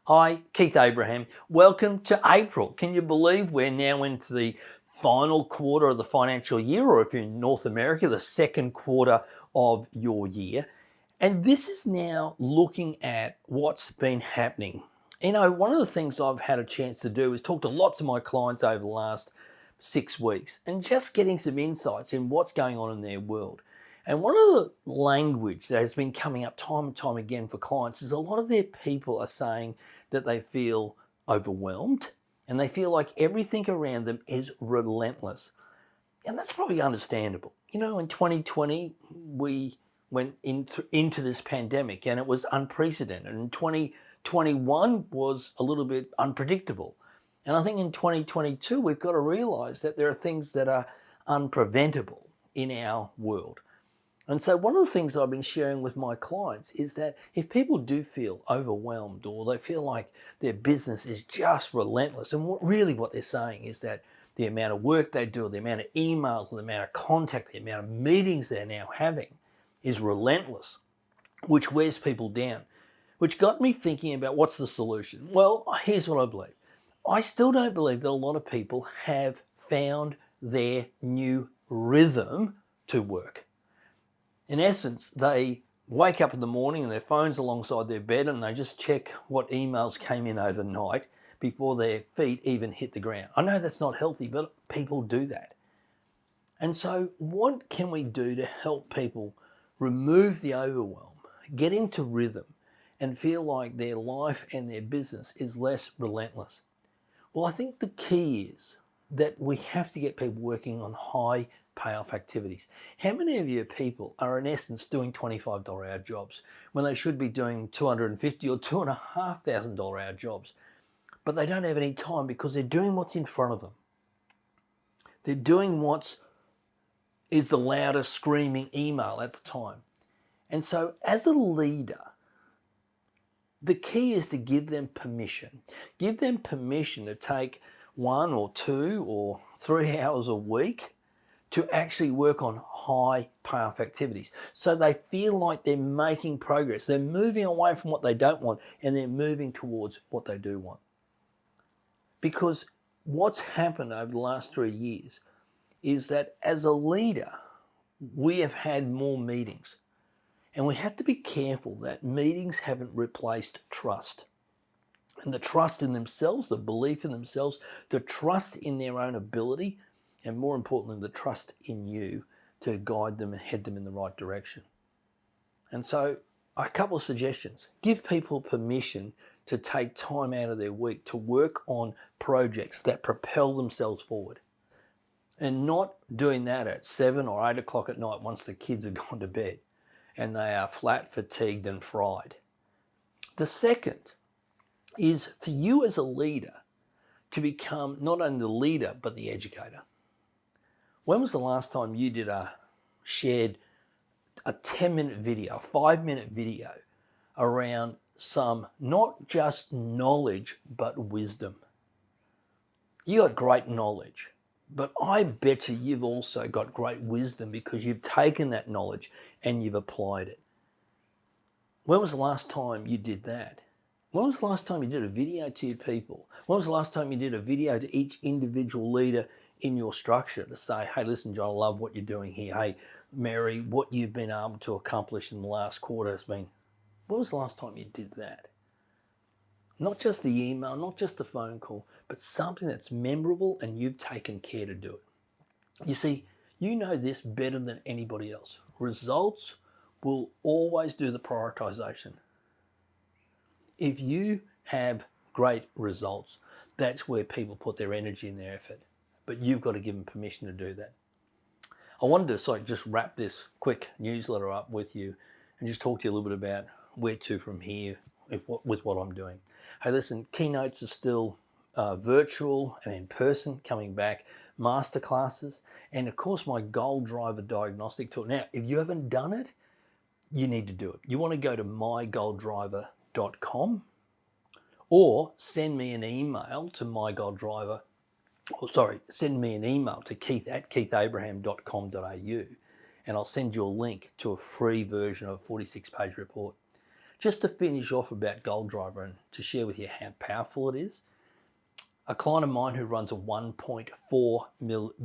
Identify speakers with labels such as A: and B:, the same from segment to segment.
A: Hi, Keith Abraham. Welcome to April. Can you believe we're now into the final quarter of the financial year, or if you're in North America, the second quarter of your year? And this is now looking at what's been happening. You know, one of the things I've had a chance to do is talk to lots of my clients over the last 6 weeks and just getting some insights in what's going on in their world. And one of the language that has been coming up time and time again for clients is a lot of their people are saying that they feel overwhelmed and they feel like everything around them is relentless. And that's probably understandable. You know, in 2020, we went into this pandemic and it was unprecedented. And 2021 was a little bit unpredictable. And I think in 2022, we've got to realize that there are things that are unpreventable in our world. And so one of the things I've been sharing with my clients is that if people do feel overwhelmed or they feel like their business is just relentless, and what they're saying is that the amount of work they do, the amount of emails, the amount of contact, the amount of meetings they're now having is relentless, which wears people down, which got me thinking about what's the solution. Well, here's what I believe. I still don't believe that a lot of people have found their new rhythm to work. In essence, they wake up in the morning and their phone's alongside their bed and they just check what emails came in overnight before their feet even hit the ground. I know that's not healthy, but people do that. And so what can we do to help people remove the overwhelm, get into rhythm, and feel like their life and their business is less relentless? Well, I think the key is that we have to get people working on high payoff activities. How many of you people are in essence doing $25 hour jobs when they should be doing $250 or $2,500 hour jobs, but they don't have any time because they're doing what's in front of them. They're doing what is the loudest screaming email at the time. And so as a leader, the key is to give them permission. Give them permission to take 1 or 2 or 3 hours a week to actually work on high payoff activities. So they feel like they're making progress. They're moving away from what they don't want and they're moving towards what they do want. Because what's happened over the last 3 years is that as a leader, we have had more meetings. And we have to be careful that meetings haven't replaced trust. And the trust in themselves, the belief in themselves, the trust in their own ability, and more importantly, the trust in you to guide them and head them in the right direction. And so a couple of suggestions. Give people permission to take time out of their week to work on projects that propel themselves forward. And not doing that at 7 or 8 o'clock at night once the kids have gone to bed and they are flat, fatigued and fried. The second is for you as a leader to become not only the leader, but the educator. When was the last time you shared a 10-minute video, a 5-minute video around some not just knowledge, but wisdom? You got great knowledge, but I bet you've also got great wisdom because you've taken that knowledge and you've applied it. When was the last time you did that? When was the last time you did a video to your people? When was the last time you did a video to each individual leader in your structure to say, hey, listen, John, I love what you're doing here. Hey, Mary, what you've been able to accomplish in the last quarter has been, when was the last time you did that? Not just the email, not just the phone call, but something that's memorable and you've taken care to do it. You see, you know this better than anybody else. Results will always do the prioritization. If you have great results, that's where people put their energy and their effort. But you've got to give them permission to do that. I wanted to just wrap this quick newsletter up with you and just talk to you a little bit about where to from here with what I'm doing. Hey, listen, keynotes are still virtual and in person coming back, masterclasses, and of course my Goal Driver diagnostic tool. Now, if you haven't done it, you need to do it. You want to go to mygoaldriver.com or send me an email to send me an email to keith@keithabraham.com.au and I'll send you a link to a free version of a 46-page report. Just to finish off about Gold Driver and to share with you how powerful it is, a client of mine who runs a 1.4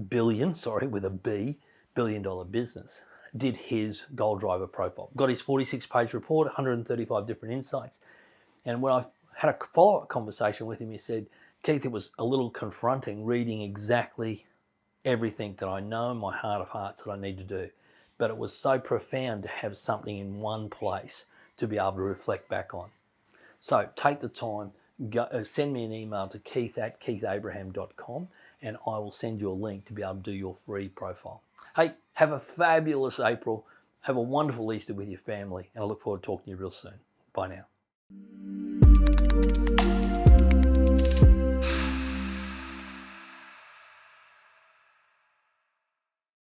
A: billion, with a B, billion-dollar business, did his Gold Driver profile. Got his 46-page report, 135 different insights. And when I had a follow-up conversation with him, he said, Keith, it was a little confronting reading exactly everything that I know in my heart of hearts that I need to do. But it was so profound to have something in one place to be able to reflect back on. So take the time, send me an email to keith@keithabraham.com and I will send you a link to be able to do your free profile. Hey, have a fabulous April. Have a wonderful Easter with your family, and I look forward to talking to you real soon. Bye now.